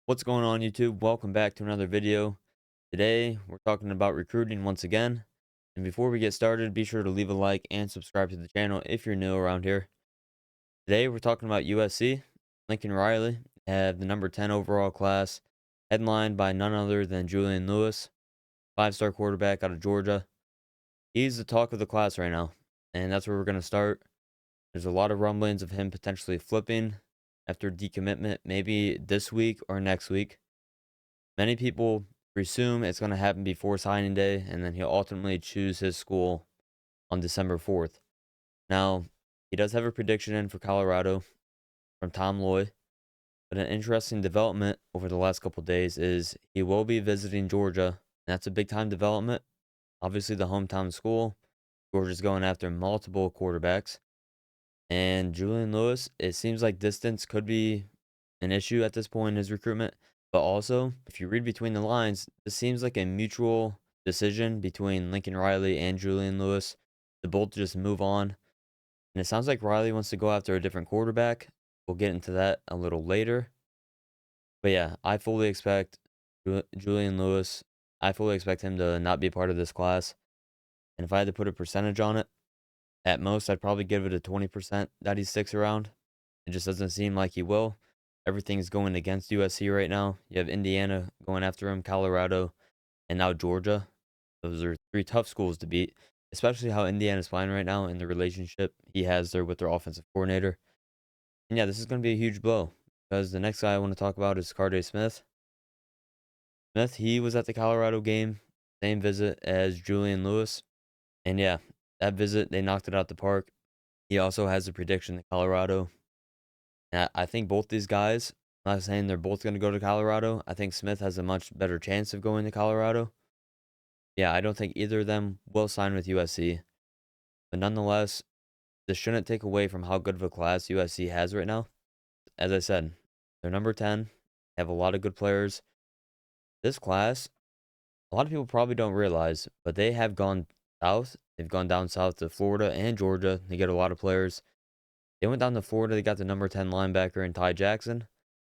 What's going on, YouTube? Welcome back to another video. Today, we're talking about recruiting once again. And before we get started, be sure to leave a like and subscribe to the channel if you're new around here. Today, we're talking about USC. Lincoln Riley have the number 10 overall class, headlined by none other than Julian Lewis, five-star quarterback out of Georgia. He's the talk of the class right now, and that's where we're going to start. There's a lot of rumblings of him potentially flipping after decommitment, maybe this week or next week. Many people presume it's going to happen before signing day, and then he'll ultimately choose his school on December 4th. Now, he does have a prediction in for Colorado from Tom Loy, but an interesting development over the last couple days is he will be visiting Georgia. And that's a big time development. Obviously, the hometown school. Georgia's going after multiple quarterbacks. And Julian Lewis, it seems like distance could be an issue at this point in his recruitment. But also, if you read between the lines, this seems like a mutual decision between Lincoln Riley and Julian Lewis to both just move on. And it sounds like Riley wants to go after a different quarterback. We'll get into that a little later. But yeah, I fully expect Julian Lewis, I fully expect him to not be a part of this class. And if I had to put a percentage on it, at most, I'd probably give it a 20% that he sticks around. It just doesn't seem like he will. Everything's going against USC right now. You have Indiana going after him, Colorado, and now Georgia. Those are three tough schools to beat, especially how Indiana's playing right now and the relationship he has there with their offensive coordinator. And yeah, this is going to be a huge blow because the next guy I want to talk about is Carday Smith. Smith, he was at the Colorado game, same visit as Julian Lewis. And yeah, that visit, they knocked it out the park. He also has a prediction to Colorado. And I think both these guys, I'm not saying they're both going to go to Colorado. I think Smith has a much better chance of going to Colorado. Yeah, I don't think either of them will sign with USC. But nonetheless, this shouldn't take away from how good of a class USC has right now. As I said, they're number 10, have a lot of good players. This class, a lot of people probably don't realize, but they have gone south. They've gone down south to Florida and Georgia. They get a lot of players. They went down to Florida. They got the number 10 linebacker in Ty Jackson.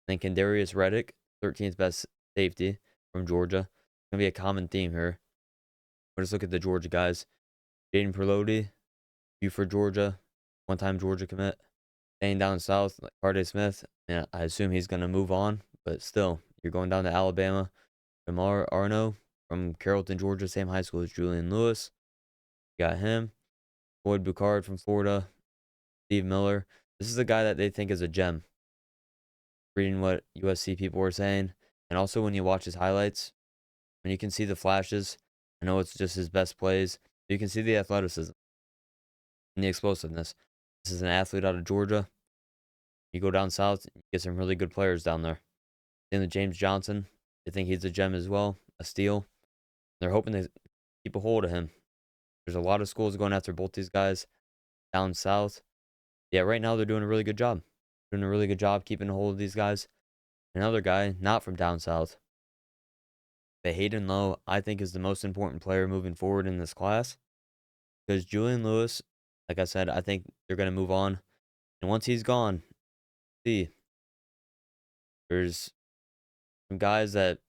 Then Kendarius Reddick, 13th best safety from Georgia. Gonna be a common theme here. We'll just look at the Georgia guys. Jaden Perloti, Buford, Georgia, one-time Georgia commit. Staying down south, like Carday Smith, and I assume he's gonna move on, but still, you're going down to Alabama. Jamar Arno from Carrollton, Georgia, same high school as Julian Lewis. You got him. Boyd Bucard from Florida. Steve Miller. This is a guy that they think is a gem. Reading what USC people were saying, and also when you watch his highlights, when you can see the flashes, I know it's just his best plays, but you can see the athleticism and the explosiveness. This is an athlete out of Georgia. You go down south, you get some really good players down there. Then the James Johnson, they think he's a gem as well, a steal. They're hoping to keep a hold of him. There's a lot of schools going after both these guys down south. Yeah, right now they're doing a really good job. Doing a really good job keeping a hold of these guys. Another guy, not from down south, but Hayden Lowe, I think, is the most important player moving forward in this class. Because Julian Lewis, like I said, I think they're going to move on. And once he's gone, see, there's some guys that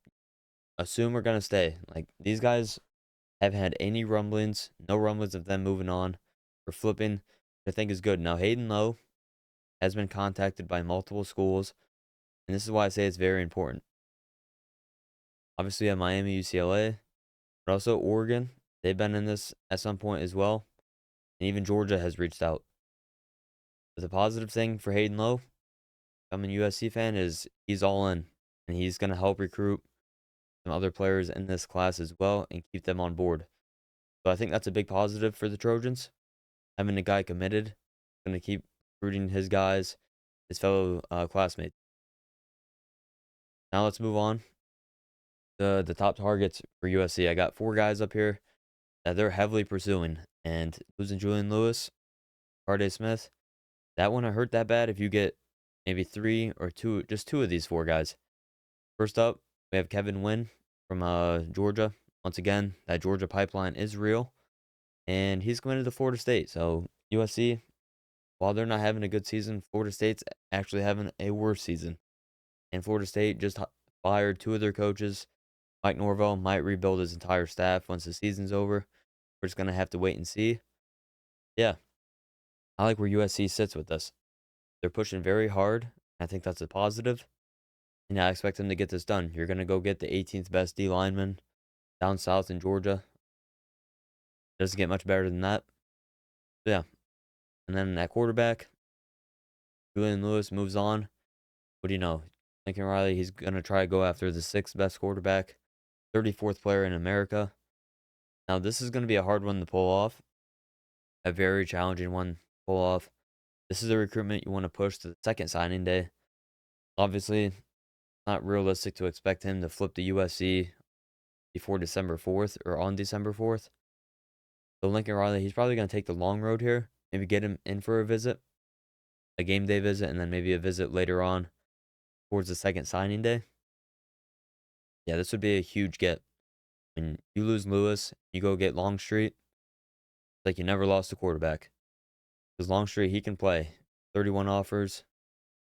assume are going to stay. Like, these guys haven't had any rumblings, no rumblings of them moving on or flipping, which I think is good. Now, Hayden Lowe has been contacted by multiple schools, and this is why I say it's very important. Obviously, at Miami, UCLA, but also Oregon. They've been in this at some point as well. And even Georgia has reached out. But the positive thing for Hayden Lowe, I'm a USC fan, is he's all in. And he's going to help recruit some other players in this class as well and keep them on board. So I think that's a big positive for the Trojans. Having a guy committed, going to keep recruiting his guys, his fellow classmates. Now let's move on. The top targets for USC. I got four guys up here that they're heavily pursuing. And losing Julian Lewis, Carday Smith, that wouldn't hurt that bad if you get maybe three or two, just two of these four guys. First up, we have Kevin Wynn from Georgia. Once again, that Georgia pipeline is real, and he's committed to Florida State. So USC, while they're not having a good season, Florida State's actually having a worse season. And Florida State just fired two of their coaches. Mike Norvell might rebuild his entire staff once the season's over. We're just gonna have to wait and see. Yeah, I like where USC sits with this. They're pushing very hard. I think that's a positive. And I expect them to get this done. You're gonna go get the 18th best D lineman down south in Georgia. Doesn't get much better than that. Yeah. And then at quarterback, Julian Lewis moves on. What do you know? Lincoln Riley, he's gonna try to go after the sixth best quarterback, 34th player in America. Now this is gonna be a hard one to pull off. A very challenging one to pull off. This is a recruitment you want to push to the second signing day. Obviously, not realistic to expect him to flip to USC before December 4th or on December 4th. So Lincoln Riley, he's probably going to take the long road here. Maybe get him in for a visit, a game day visit, and then maybe a visit later on towards the second signing day. Yeah, this would be a huge get. When you lose Lewis, you go get Longstreet. It's like you never lost a quarterback. Because Longstreet, he can play. 31 offers,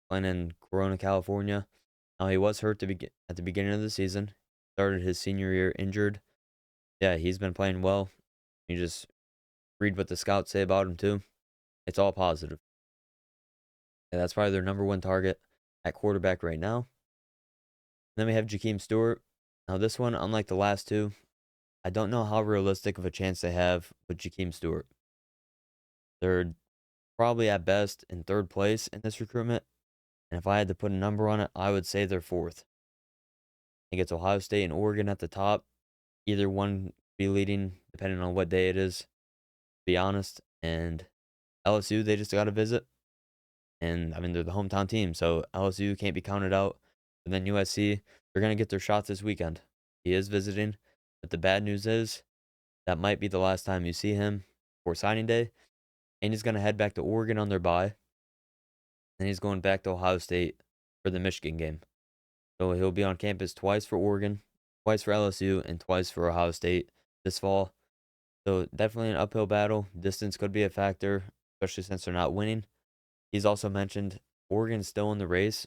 playing in Corona, California. Now, he was hurt at the beginning of the season. Started his senior year injured. Yeah, he's been playing well. You just read what the scouts say about him, too. It's all positive. Yeah, that's probably their number one target at quarterback right now. Then we have Jakeem Stewart. Now, this one, unlike the last two, I don't know how realistic of a chance they have with Jakeem Stewart. They're probably at best in third place in this recruitment. And if I had to put a number on it, I would say they're fourth. I think it's Ohio State and Oregon at the top. Either one be leading, depending on what day it is, to be honest. And LSU, they just got a visit. And, I mean, they're the hometown team, so LSU can't be counted out. But then USC, they're going to get their shots this weekend. He is visiting. But the bad news is that might be the last time you see him for signing day. And he's going to head back to Oregon on their bye. And he's going back to Ohio State for the Michigan game. So he'll be on campus twice for Oregon, twice for LSU, and twice for Ohio State this fall. So definitely an uphill battle. Distance could be a factor, especially since they're not winning. He's also mentioned Oregon's still in the race,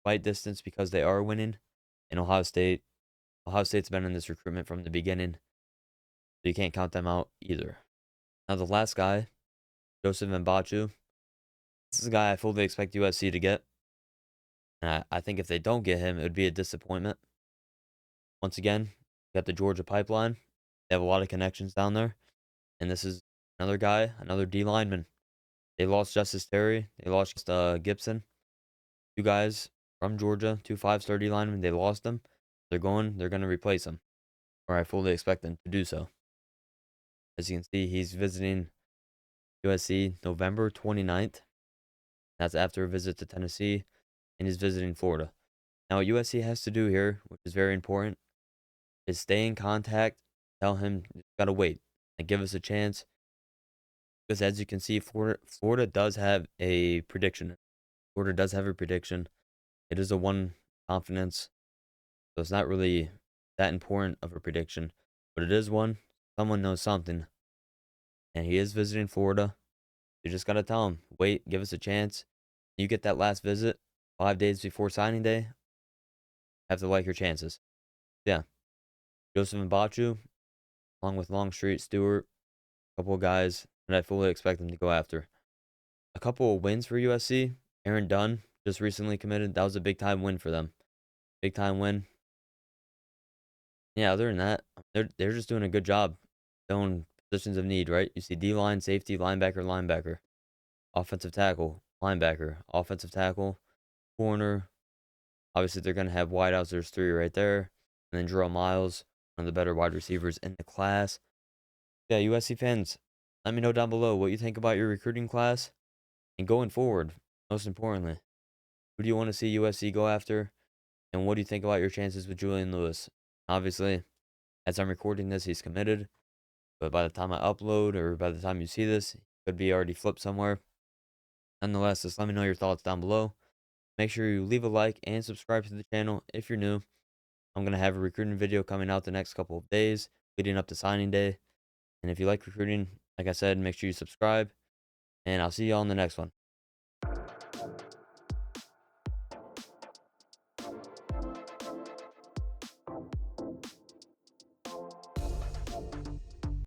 fight distance because they are winning. And Ohio State's been in this recruitment from the beginning, so you can't count them out either. Now the last guy, Joseph Mbachu. This is a guy I fully expect USC to get. And I think if they don't get him, it would be a disappointment. Once again, you got the Georgia pipeline. They have a lot of connections down there. And this is another guy, another D lineman. They lost Justice Terry. They lost Gibson. Two guys from Georgia, two five-star D linemen. They lost them. They're going to replace them. Or I fully expect them to do so. As you can see, he's visiting USC November 29th. That's after a visit to Tennessee. And he's visiting Florida. Now, what USC has to do here, which is very important, is stay in contact. Tell him, you gotta wait and give us a chance. Because as you can see, Florida does have a prediction. Florida does have a prediction. It is a one confidence, so it's not really that important of a prediction, but it is one. Someone knows something, and he is visiting Florida. You just gotta tell him, wait, give us a chance. You get that last visit 5 days before signing day. Have to like your chances. Yeah, Joseph Mbachu, along with Longstreet, Stewart, a couple of guys that I fully expect them to go after. A couple of wins for USC. Aaron Dunn just recently committed. That was a big time win for them. Big time win. Yeah, other than that, they're just doing a good job filling positions of need, right? You see D line, safety, linebacker, linebacker, offensive tackle, linebacker, offensive tackle, corner. Obviously, they're gonna have wideouts. There's three right there, and then Jerome Miles, one of the better wide receivers in the class. Yeah, USC fans, let me know down below what you think about your recruiting class and going forward. Most importantly, who do you want to see USC go after? And what do you think about your chances with Julian Lewis? Obviously, as I'm recording this, he's committed. But by the time I upload or by the time you see this, he could be already flipped somewhere. Nonetheless, just let me know your thoughts down below. Make sure you leave a like and subscribe to the channel if you're new. I'm going to have a recruiting video coming out the next couple of days leading up to signing day. And if you like recruiting, like I said, make sure you subscribe. And I'll see you all in the next one.